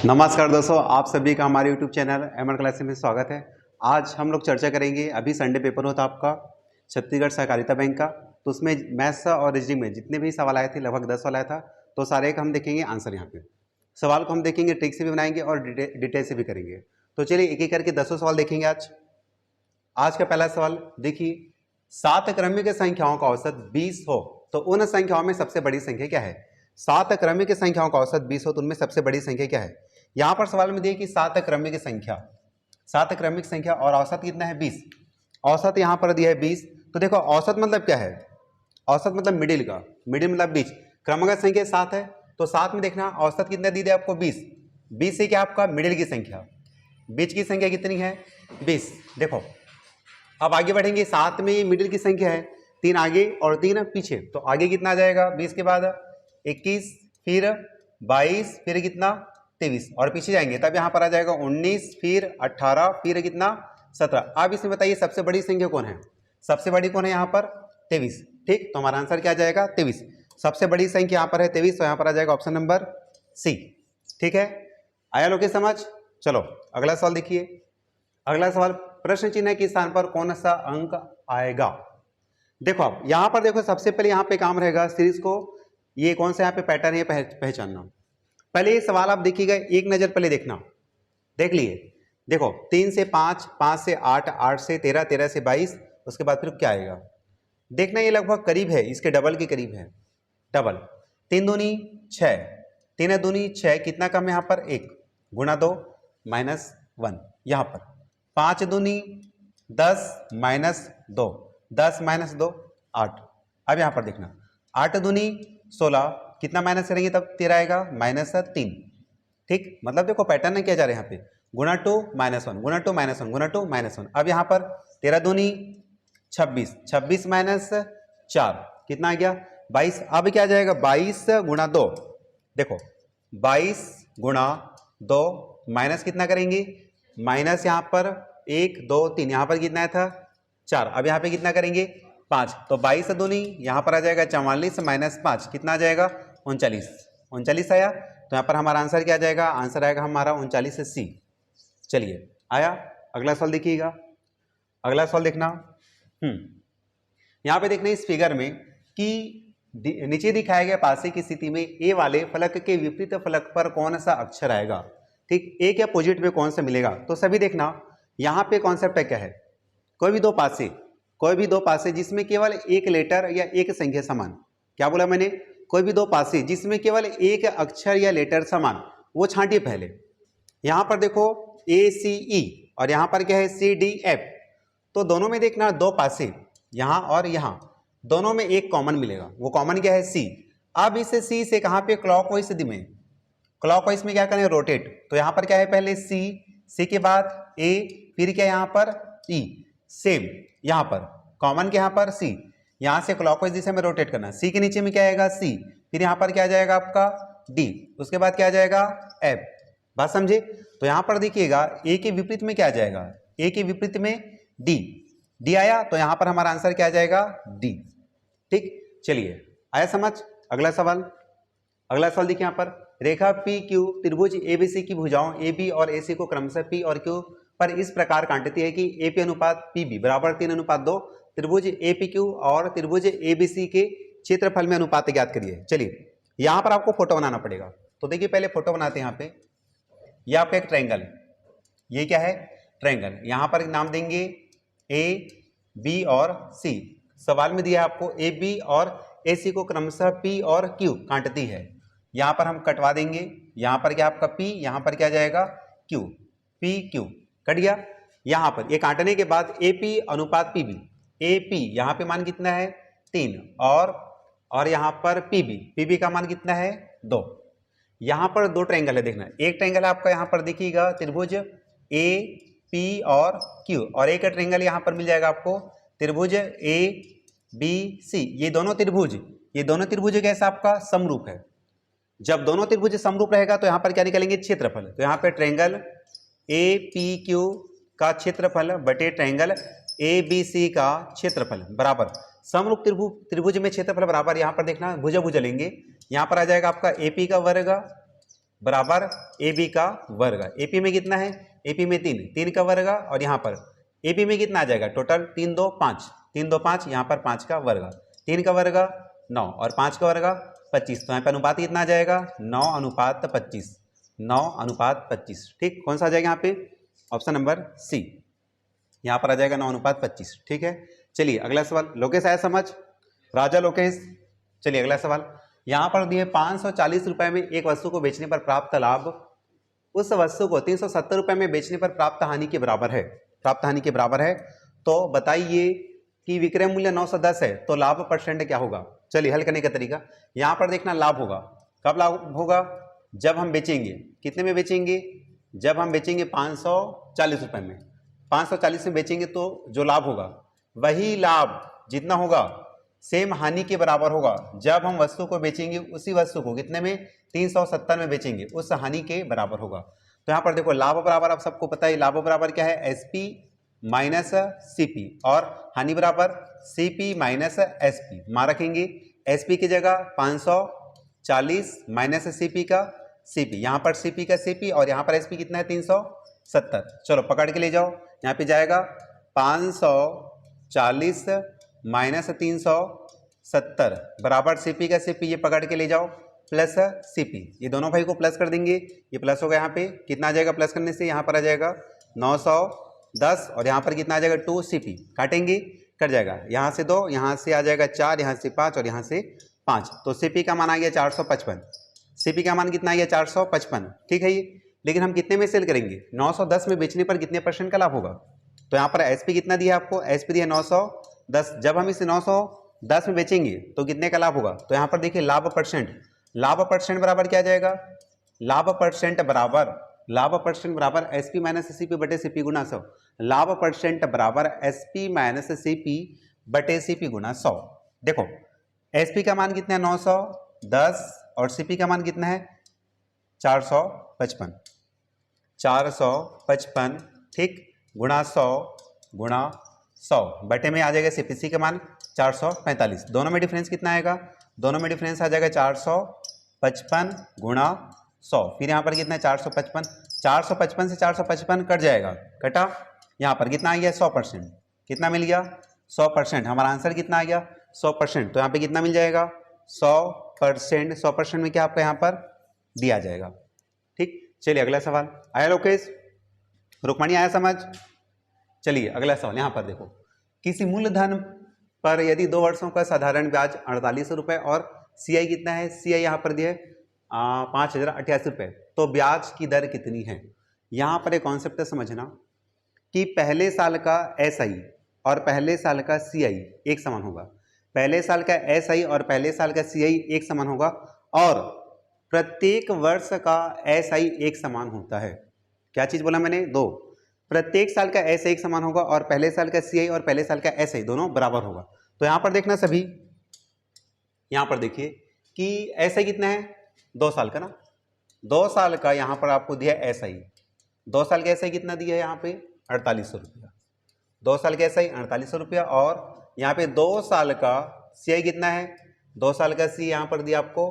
नमस्कार दोस्तों, आप सभी का हमारे YouTube चैनल एमएन क्लासेस में स्वागत है। आज हम लोग चर्चा करेंगे, अभी संडे पेपर होता आपका छत्तीसगढ़ सहकारिता बैंक का, तो उसमें मैथ्स और रीजनिंग में जितने भी सवाल आए थे, लगभग 10 सवाल आया था, तो सारे का हम देखेंगे आंसर। यहाँ पे सवाल को हम देखेंगे, ट्रिक से भी बनाएंगे और डिटेल से भी करेंगे। तो चलिए एक एक करके 10 सवाल देखेंगे आज का पहला सवाल देखिए, 7 क्रमिक संख्याओं का औसत 20 हो तो उन संख्याओं में सबसे बड़ी संख्या क्या है। 7 क्रमिक संख्याओं का औसत 20 हो तो उनमें सबसे बड़ी संख्या क्या है। यहां पर सवाल में दिए कि 7 क्रमिक संख्या और औसत कितना है 20। औसत यहां पर दिया है 20, तो देखो औसत मतलब क्या है, औसत मतलब मिडिल का, मिडिल मतलब बीच। क्रमागत संख्या 7 है तो 7 में देखना औसत कितना दी है आपको 20। 20 से क्या आपका मिडिल की संख्या, बीच की संख्या कितनी है 20। देखो अब आगे बढ़ेंगे, 7 में मिडिल की संख्या है, 3 आगे और 3 पीछे, तो आगे कितना आ जाएगा 20 के बाद 21, फिर 22, फिर कितना 23, और पीछे जाएंगे तब यहाँ पर आ जाएगा 19, फिर 18, फिर कितना 17। अब इसमें बताइए सबसे बड़ी संख्या कौन है, सबसे बड़ी कौन है यहाँ पर 23। ठीक, तो हमारा आंसर क्या आ जाएगा 23। सबसे बड़ी संख्या यहाँ पर है 23, तो यहाँ पर आ जाएगा ऑप्शन नंबर सी। ठीक है, आया लोग समझ। चलो अगला सवाल देखिए। अगला सवाल, प्रश्न चिन्ह के स्थान पर कौन सा अंक आएगा। देखो अब यहां पर देखो, सबसे पहले यहां पे काम रहेगा सीरीज को, ये कौन सा यहाँ पे पैटर्न है पहचानना। पहले ये सवाल आप देखिएगा, एक नजर पहले देखना, देख लिए। देखो 3 से 5, 5 से 8, 8 से 13, 13 से 22, उसके बाद फिर क्या आएगा देखना, ये लगभग करीब है, इसके डबल के करीब है। डबल 3 दूनी 6, 3 दूनी 6, कितना कम है यहाँ पर 1, गुणा 2 -1। यहाँ पर 5 दूनी 10 -2, 10 -2 8। अब यहाँ पर देखना 8 दूनी 16, कितना माइनस करेंगे तब 13 आएगा -3। ठीक, मतलब देखो पैटर्न है क्या जा रहा है यहाँ पे, गुणा 2 -1, गुणा 2 -1, गुणा 2 -1। अब यहाँ पर 13 दूनी 26, 26 -4, कितना आ गया 22। अब क्या आ जाएगा 22 गुणा 2, देखो 22 गुणा 2 माइनस कितना करेंगे, माइनस यहाँ पर 1 2 3, यहाँ पर कितना था 4। अब यहाँ पे कितना करेंगे 5, तो 22 दूनी यहाँ पर आ जाएगा 44 -5, कितना आ जाएगा 39। 39 आया, तो यहाँ पर हमारा आंसर क्या आ जाएगा, आंसर आएगा हमारा 39 सी। चलिए आया, अगला सवाल देखिएगा। अगला सवाल देखना, यहाँ पे देखना इस फिगर में कि नीचे दिखाया गया पासे की स्थिति में ए वाले फलक के विपरीत फलक पर कौन सा अक्षर आएगा। ठीक, ए के अपोजिट में कौन सा मिलेगा, तो सभी देखना यहाँ पे कॉन्सेप्ट क्या है, कोई भी दो पासे जिसमें केवल एक लेटर या एक संख्या समान, क्या बोला मैंने, कोई भी दो पासे जिसमें केवल एक अक्षर या लेटर समान, वो छांटिए पहले। यहाँ पर देखो ACE और यहाँ पर क्या है CDF, तो दोनों में देखना दो पासे, यहाँ और यहाँ, दोनों में एक कॉमन मिलेगा, वो कॉमन क्या है C। अब इस C से कहाँ पे क्लॉकवाइज में, क्लॉकवाइज में क्या करें रोटेट, तो यहाँ पर क्या है पहले C के बाद A, फिर क्या यहाँ पर E, सेम यहाँ पर कॉमन के यहाँ पर C, यहाँ से क्लॉकवाइज दिशा में रोटेट करना। C के नीचे में क्या आएगा C, फिर यहाँ पर क्या आ जाएगा आपका D, उसके बाद क्या आ जाएगा F। बात समझे, तो यहाँ पर देखिएगा A के विपरीत में क्या आ जाएगा, A के विपरीत में D आया, तो यहाँ पर हमारा आंसर क्या आ जाएगा D। ठीक, चलिए आया समझ। अगला सवाल देखिए यहाँ पर, रेखा PQ त्रिभुज ABC की भुजाओं AB और AC को क्रमशः P और Q पर इस प्रकार काटती है कि AP अनुपात PB बराबर 3:2। त्रिभुज APQ और त्रिभुज ABC के क्षेत्रफल में अनुपात ज्ञात करिए। चलिए यहाँ पर आपको फोटो बनाना पड़ेगा, तो देखिए पहले फोटो बनाते हैं। यहाँ पे ये आपका एक ट्रायंगल, ये क्या है ट्रायंगल, यहाँ पर नाम देंगे A B और C। सवाल में दिया है आपको AB और AC को क्रमशः P और Q काटती है, यहाँ पर हम कटवा देंगे। यहाँ पर क्या आपका P, यहाँ पर क्या आ जाएगा Q, PQ कट गया। यहाँ पर ये काटने के बाद AP अनुपात PB, AP यहाँ पे मान कितना है 3, और यहाँ पर PB का मान कितना है 2। यहाँ पर दो ट्रायंगल है, देखना एक ट्रायंगल आपका यहाँ पर देखिएगा त्रिभुज AP और Q, और एक ट्रायंगल यहाँ पर मिल जाएगा आपको त्रिभुज ABC। ये दोनों त्रिभुज कैसा आपका समरूप है। जब दोनों त्रिभुज समरूप रहेगा तो यहाँ पर क्या निकलेंगे क्षेत्रफल, तो यहाँ पे ट्रायंगल APQ का क्षेत्रफल बटे ट्रायंगल ABC का क्षेत्रफल बराबर समरूप त्रिभुज में क्षेत्रफल बराबर। यहाँ पर देखना भुजा लेंगे, यहाँ पर आ जाएगा आपका AP का वर्ग बराबर ए बी का वर्ग। एपी में कितना है, एपी में 3, 3 का वर्ग, और यहाँ पर एबी में कितना आ जाएगा टोटल 3 2 5, 3 2 5, यहाँ पर 5 का वर्ग, 3 का वर्ग 9 और 5 का वर्ग 25। तो यहाँ पर अनुपात कितना आ जाएगा 9:25, 9:25। ठीक, कौन सा आ जाएगा यहाँ पे, ऑप्शन नंबर सी, यहाँ पर आ जाएगा 9:25। ठीक है, चलिए अगला सवाल। लोकेश आया समझ, राजा लोकेश। चलिए अगला सवाल, यहाँ पर दिए 540 रुपए में एक वस्तु को बेचने पर प्राप्त लाभ उस वस्तु को 370 रुपए में बेचने पर प्राप्त हानि के बराबर है, प्राप्त हानि के बराबर है। तो बताइए कि विक्रय मूल्य 910 है तो लाभ परसेंट क्या होगा। चलिए हल करने का तरीका, यहाँ पर देखना लाभ होगा, कब लाभ होगा, जब हम बेचेंगे, कितने में बेचेंगे, जब हम बेचेंगे 540 रुपए में, 540 में बेचेंगे तो जो लाभ होगा वही लाभ जितना होगा सेम हानि के बराबर होगा जब हम वस्तु को बेचेंगे, उसी वस्तु को कितने में 370 में बेचेंगे, उस हानि के बराबर होगा। तो यहाँ पर देखो लाभ बराबर आप सबको पता है, लाभ बराबर क्या है, एसपी माइनस सीपी, और हानि बराबर सीपी माइनस एसपी। मान रखेंगे एसपी की जगह 540 माइनस सीपी का सीपी, यहाँ पर सीपी का सीपी और यहाँ पर एसपी कितना है 370। चलो पकड़ के ले जाओ, यहाँ पे जाएगा 540 माइनस 370 बराबर सीपी का सीपी, ये पकड़ के ले जाओ प्लस सीपी, ये दोनों भाई को प्लस कर देंगे, ये प्लस होगा, यहाँ पे कितना आ जाएगा प्लस करने से, यहाँ पर आ जाएगा 910 और यहाँ पर कितना आ जाएगा 2 सीपी, काटेंगे कट जाएगा, यहाँ से 2, यहाँ से आ जाएगा 4, यहाँ से 5 और यहाँ से 5। तो सीपी का मान आ गया 455, सीपी का मान कितना आ गया 455। ठीक है, ये लेकिन हम कितने में सेल करेंगे, 910 में बेचने पर कितने % का लाभ होगा। तो यहाँ पर एसपी कितना दिया आपको, एसपी दिया 910, जब हम इसे 910 में बेचेंगे तो कितने का लाभ होगा। तो यहाँ पर देखिए लाभ परसेंट, लाभ परसेंट बराबर क्या आ जाएगा, लाभ परसेंट बराबर एसपी माइनस सीपी बटे सीपी गुना 100, लाभ परसेंट बराबर एसपी माइनस सीपी बटे सीपी गुना 100। देखो एसपी का मान कितना है 910 और सीपी का मान कितना है 455, 455 ठीक, गुणा 100 बटे में आ जाएगा सीपीसी का मान 445, दोनों में डिफरेंस कितना आएगा, दोनों में डिफरेंस आ जाएगा 455 गुणा 100, फिर यहाँ पर कितना है 455, 455 से 455 कट जाएगा, कटा, यहाँ पर कितना आ गया 100%, कितना मिल गया 100%, हमारा आंसर कितना आ गया 100%। तो यहाँ पे कितना मिल जाएगा 100%, 100% में क्या आपका यहाँ पर दिया जाएगा। ठीक, चलिए अगला सवाल आया लोकेश, रुकमणी आया समझ। चलिए अगला सवाल, यहाँ पर देखो, किसी मूलधन पर यदि 2 वर्षों का साधारण ब्याज 48 रुपये और सीआई कितना है, सीआई यहाँ पर दिया है 5088 रुपये, तो ब्याज की दर कितनी है। यहाँ पर एक कॉन्सेप्ट है समझना कि पहले साल का एसआई और पहले साल का सीआई एक समान होगा, पहले साल का एसआई और पहले साल का सीआई एक समान होगा, और प्रत्येक वर्ष का एसआई एक समान होता है। क्या चीज़ बोला मैंने, 2, प्रत्येक साल का एसआई एक समान होगा और पहले साल का सीआई और पहले साल का एसआई दोनों बराबर होगा। तो यहाँ पर देखना सभी, यहाँ पर देखिए कि एसआई कितना है 2 साल का ना, 2 साल का यहाँ पर आपको दिया एसआई, 2 साल का एसआई कितना दिया है यहाँ पे 4800 रुपया, 2 साल का एसआई 4800 रुपया, और यहाँ पे 2 साल का सीआई कितना है, 2 साल का सी यहाँ पर दिया आपको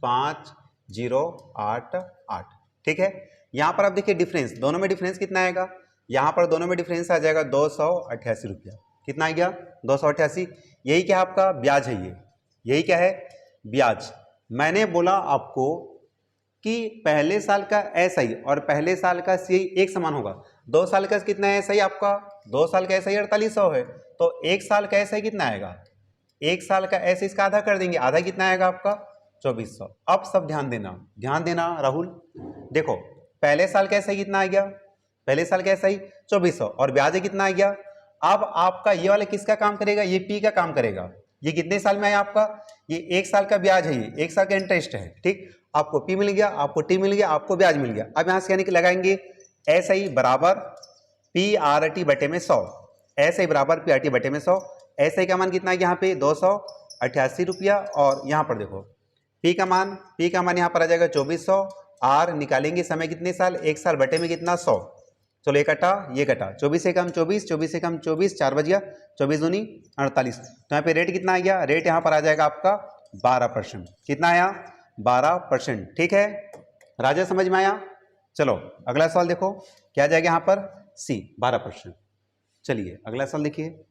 5088। ठीक है, यहाँ पर आप देखिए डिफरेंस, दोनों में डिफरेंस कितना आएगा, यहाँ पर दोनों में डिफरेंस आ जाएगा 288 रुपया, कितना आ गया 288। यही क्या आपका ब्याज है, यही क्या है ब्याज। मैंने बोला आपको कि पहले साल का एसआई और पहले साल का सीआई एक समान होगा, 2 साल का कितना है एसआई आपका, 2 साल का एसआई 4800 है, तो 1 साल का एसआई कितना आएगा, 1 साल का एसआई इसका आधा कर देंगे, आधा कितना आएगा आपका 2400। अब सब ध्यान देना राहुल, देखो पहले साल का एसआई कितना आ गया, पहले साल का एसआई 2400 और ब्याज कितना आ गया। अब आपका ये वाला किसका काम करेगा, ये पी का काम करेगा, ये कितने साल में आया आपका, ये 1 साल का ब्याज है, ये 1 साल का इंटरेस्ट है। ठीक, आपको पी मिल गया, आपको टी मिल गया, आपको ब्याज मिल गया। अब यहाँ से यानी कि लगाएंगे एसआई बराबर पी आर टी बटे में 100, एसआई बराबर पी आर टी बटे में 100, एसआई का मान कितना है यहाँ पे 288 रुपया, और यहाँ पर देखो पी का मान यहाँ पर आ जाएगा 2400, आर निकालेंगे समय कितने साल, 1 साल बटे में कितना 100, चलो ये कटा 24 से कम 24, 24 से कम 24, 4 बज गया, 24 दूनी 48। तो यहाँ पे रेट कितना आ गया, रेट यहाँ पर आ जाएगा आपका 12%, कितना आया 12%। ठीक है, राजा समझ में आया? चलो अगला सवाल देखो क्या जाएगा यहाँ पर, सी 12%। चलिए अगला सवाल देखिए।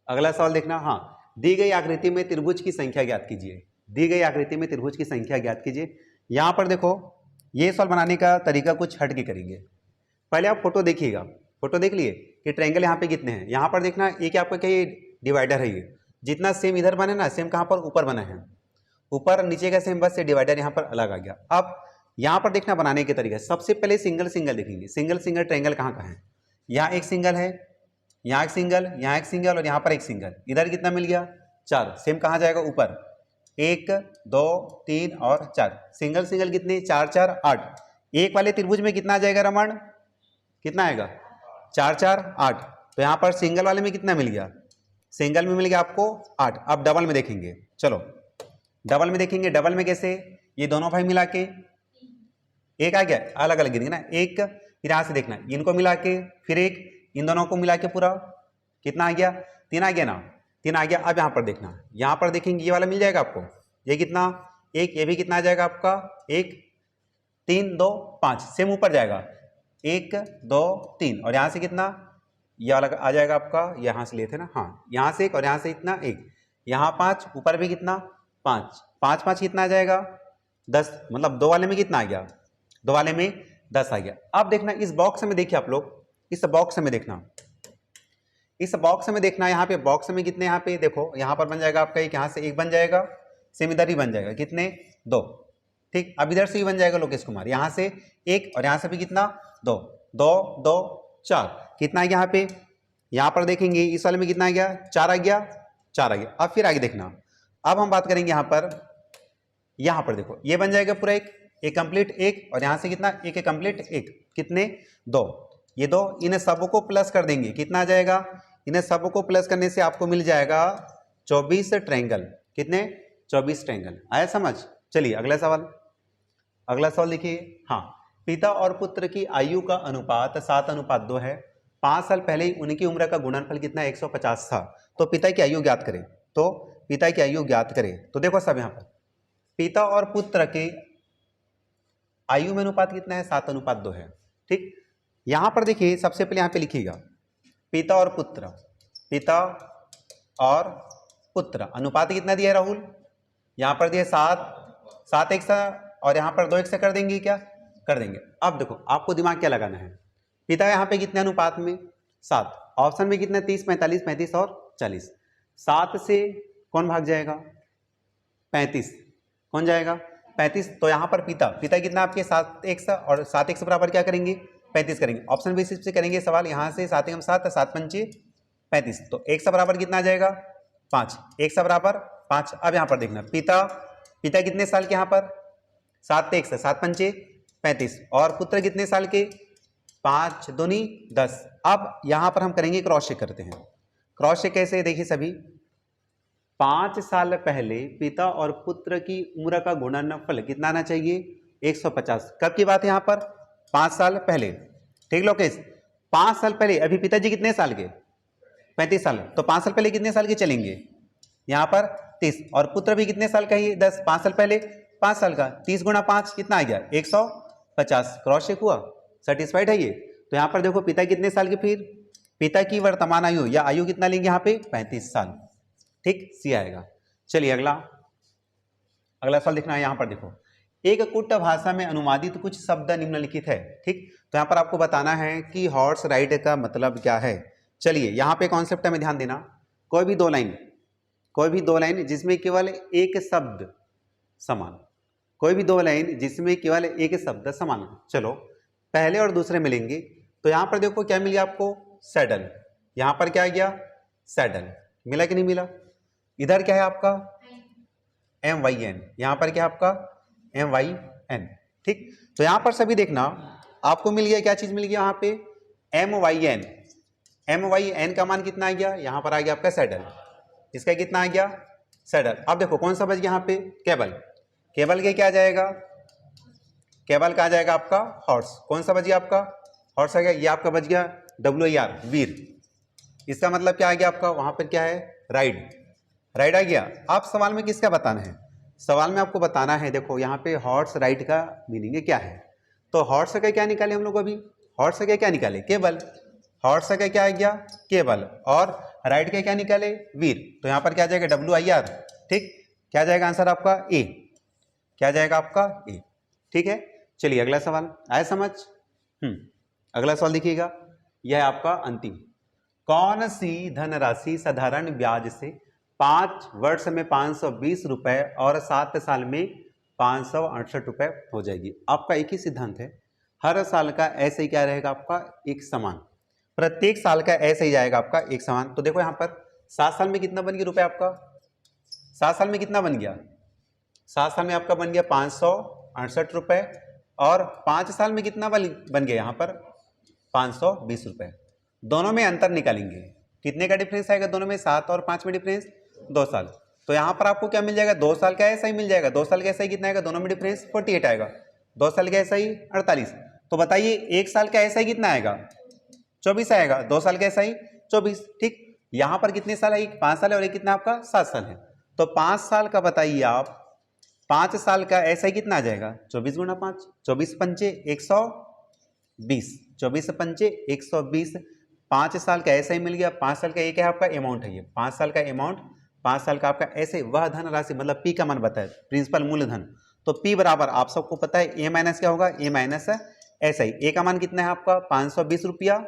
अगला सवाल देखना, हाँ, दी गई आकृति में त्रिभुज की संख्या ज्ञात कीजिए। दी गई आकृति में त्रिभुज की संख्या ज्ञात कीजिए। यहाँ पर देखो ये सवाल बनाने का तरीका कुछ हट के करेंगे। पहले आप फोटो देखिएगा, फोटो देख लिए कि ट्रायंगल यहाँ पे कितने हैं। यहाँ पर देखना एक आपका क्या ये डिवाइडर है, ये जितना सेम इधर बना ना सेम कहाँ पर ऊपर बना है, ऊपर नीचे का सेम, बस ये डिवाइडर यहाँ पर अलग आ गया। अब यहाँ पर देखना बनाने के तरीका, सबसे पहले सिंगल सिंगल देखेंगे, सिंगल सिंगल ट्रायंगल कहाँ कहाँ है। यहाँ एक सिंगल है, यहाँ एक सिंगल, यहाँ एक सिंगल और यहाँ पर एक सिंगल। इधर कितना मिल गया, 4, सेम कहाँ जाएगा ऊपर, 1 2 3 और 4। सिंगल सिंगल कितने, 4 4 8। एक वाले त्रिभुज में कितना आ जाएगा रमण, कितना आएगा, 4 4 8। तो यहाँ पर सिंगल वाले में कितना मिल गया, सिंगल में मिल गया आपको 8। अब डबल में देखेंगे, चलो डबल में देखेंगे। डबल में कैसे, ये दोनों भाई मिला के एक आ गया, अलग अलग गिनेंगे ना, एक फिर यहाँ से देखना इनको मिला के, फिर एक इन दोनों को मिला के पूरा कितना आ गया, 3 आ गया ना, 3 आ गया। अब यहाँ पर देखना, यहाँ पर देखेंगे ये वाला मिल जाएगा आपको, ये कितना, एक, ये भी कितना आ जाएगा आपका, 1 3 2 5, सेम ऊपर जाएगा, 1 2 3 और यहाँ से कितना, ये वाला आ जाएगा आपका, यहाँ से लिए थे ना, हाँ यहाँ से एक और यहाँ से इतना 1, यहाँ 5, ऊपर भी कितना 5 5 5 कितना आ जाएगा 10, मतलब 2 वाले में कितना आ गया, 2 वाले में 10 आ गया। अब देखना इस बॉक्स में, देखिए आप लोग इस बॉक्स में देखना, इस बॉक्स में देखना, यहाँ पे बॉक्स में कितने, यहाँ पे देखो यहाँ पर बन जाएगा आपका एक, यहाँ से एक बन जाएगा, सेम इधर ही बन जाएगा, कितने 2, ठीक। अब इधर से ही बन जाएगा लोकेश कुमार, यहाँ से एक और यहाँ से भी कितना 2 2 2 4, कितना आ गया यहाँ पे, यहाँ पर देखेंगे इस वाले में कितना आ गया, 4 आ गया, 4 आ गया। अब फिर आगे देखना, अब हम बात करेंगे यहाँ पर देखो ये बन जाएगा पूरा एक कंप्लीट एक और यहाँ से कितना एक कंप्लीट एक, कितने 2, ये 2, इन्हें सबको प्लस कर देंगे, कितना आ जाएगा, इन्हें सबको प्लस करने से आपको मिल जाएगा 24 ट्रायंगल, कितने 24 ट्रायंगल। आया समझ? चलिए अगला सवाल, अगला सवाल देखिए, हाँ, पिता और पुत्र की आयु का अनुपात 7:2 है। 5 साल पहले ही उनकी उम्र का गुणनफल कितना 150 था। तो पिता की आयु ज्ञात करें, तो पिता की आयु ज्ञात करें। तो देखो सब यहाँ पर पिता और पुत्र के आयु में अनुपात कितना है, 7:2 है, ठीक। यहाँ पर देखिए सबसे पहले यहाँ पे लिखिएगा पिता और पुत्र, पिता और पुत्र अनुपात कितना दिया है राहुल, यहाँ पर दिया 7 1 और यहाँ पर 2 1 से कर देंगे, क्या कर देंगे। अब देखो आपको दिमाग क्या लगाना है, पिता यहाँ पे कितने अनुपात में 7, ऑप्शन में कितना 30 45 35 और 40, 7 से कौन भाग जाएगा 35, कौन जाएगा 35। तो यहाँ पर पिता कितना आपके 7 1 और 7 1 बराबर क्या करेंगे 35 करेंगे, ऑप्शन बेसिस से करेंगे सवाल। यहाँ से 7 1 7 7 5 35, तो 1 से बराबर कितना आ जाएगा 5, 1 से बराबर 5। अब यहाँ पर देखना पिता कितने साल के, यहाँ पर 7 1 7 5 35 और पुत्र कितने साल के 5 दूनी 10। अब यहाँ पर हम करेंगे क्रॉस चेक करते हैं। क्रॉस चेक कैसे, देखिए सभी 5 साल पहले पिता और पुत्र की उम्र का गुणनफल कितना आना चाहिए 150। कब की बात है यहाँ पर 5 साल पहले, ठीक लोकेश, 5 साल पहले। अभी पिताजी कितने साल के 35 साल, तो 5 साल पहले कितने साल के चलेंगे यहाँ पर 30 और पुत्र भी कितने साल का ही 10, 5 साल पहले 5 साल का, 30 गुणा 5 कितना आ गया 150। क्रॉस चेक हुआ, सेटिस्फाइड है ये। तो यहाँ पर देखो पिता कितने साल के, फिर पिता की वर्तमान आयु या आयु कितना लेंगे यहाँ पे 35 साल, ठीक, सी आएगा। चलिए अगला सवाल देखना है। यहाँ पर देखो एक कुट भाषा में अनुवादित कुछ शब्द निम्नलिखित है, ठीक। तो यहाँ पर आपको बताना है कि हॉर्स राइड का मतलब क्या है। चलिए यहाँ पे कॉन्सेप्ट में ध्यान देना, कोई भी दो लाइन जिसमें केवल एक शब्द समान, कोई भी 2 लाइन जिसमें केवल एक शब्द समान। चलो पहले और दूसरे मिलेंगे, तो यहाँ पर देखो क्या मिल गया आपको सैडल, यहाँ पर क्या आ गया सैडल, मिला कि नहीं मिला। इधर क्या है आपका MYN, यहाँ पर क्या है आपका MYN, ठीक। तो यहाँ पर सभी देखना आपको मिल गया, क्या चीज मिल गया यहाँ पे MYN का मान कितना आ गया, यहाँ पर आ गया आपका सैडल, इसका कितना आ गया सैडल। अब देखो कौन सा बच गया यहाँ पे केबल के क्या आ जाएगा, केबल का आ जाएगा आपका हॉर्स, कौन सा बच गया आपका हॉर्स आ गया, ये आपका बच गया WIR वीर, इसका मतलब क्या आ गया आपका वहां पर क्या है राइड आ गया। आप सवाल में किसका बताना है, सवाल में आपको बताना है, देखो यहाँ पे हॉर्स राइट का मीनिंग है क्या है। तो हॉर्स का क्या निकाले हम लोग अभी, हॉर्स का क्या निकाले, केवल। हॉर्स का क्या आ गया, केवल। और राइट का क्या निकाले, वीर। तो यहाँ पर क्या जाएगा, WIR। ठीक, क्या जाएगा आंसर आपका ए, क्या जाएगा आपका ए। ठीक है, चलिए अगला सवाल आया समझ। अगला सवाल देखिएगा, यह है आपका अंतिम। कौन सी धनराशि साधारण ब्याज से 5 वर्ष में 520 रुपए और 7 साल में 568 रुपए हो जाएगी। आपका एक ही सिद्धांत है, हर साल का ऐसे ही क्या रहेगा आपका, एक समान। प्रत्येक साल का ऐसे ही जाएगा आपका एक समान। तो देखो यहाँ पर 7 साल में कितना बन गया रुपए आपका, 7 साल में कितना बन गया, 7 साल में आपका बन गया 568 रुपए। और 5 साल में कितना बन गया यहाँ पर 520 रुपए। दोनों में अंतर निकालेंगे, कितने का डिफरेंस आएगा दोनों में, 7 और 5 में डिफरेंस 2 साल। तो यहाँ पर आपको क्या मिल जाएगा, 2 साल का ऐसा ही मिल जाएगा। 2 साल का ऐसा ही कितना आएगा, दोनों में डिफरेंस 48 आएगा। 2 साल का ऐसा ही 48। तो बताइए 1 साल का ऐसा ही कितना आएगा, 24 आएगा। 2 साल का ऐसा ही 24। ठीक, यहाँ पर कितने साल है, 5 साल है और एक कितना आपका 7 साल है। तो 5 साल का बताइए आप, 5 साल का ऐसा ही कितना आ जाएगा, 24 गुणा 5, 24 पंचे 120, 24 पंचे 120। 5 साल का ऐसा ही मिल गया। 5 साल का एक है आपका अमाउंट है, ये 5 साल का अमाउंट, 5 साल का आपका ऐसे वह धन राशि, मतलब पी का मान बताए, प्रिंसिपल मूलधन। तो पी बराबर आप सबको पता है ए माइनस क्या होगा, ए माइनस ऐसा ही। ए का मान कितना है आपका 520 रुपया,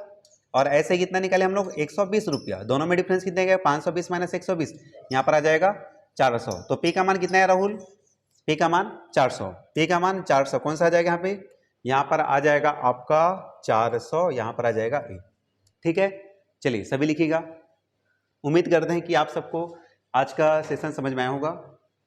और ऐसे कितना निकाले हम लोग 120 रुपया। दोनों में डिफरेंस कितने गए, 520 माइनस 120, यहाँ पर आ जाएगा 400। तो पी का मान कितना है राहुल, पी का मान 400, पी का मान 400 कौन सा आ जाएगा यहाँ पे, यहाँ पर आ जाएगा आपका 400, यहाँ पर आ जाएगा ए। ठीक है, चलिए सभी लिखिएगा। उम्मीद करते हैं कि आप सबको आज का सेशन समझ में आया होगा।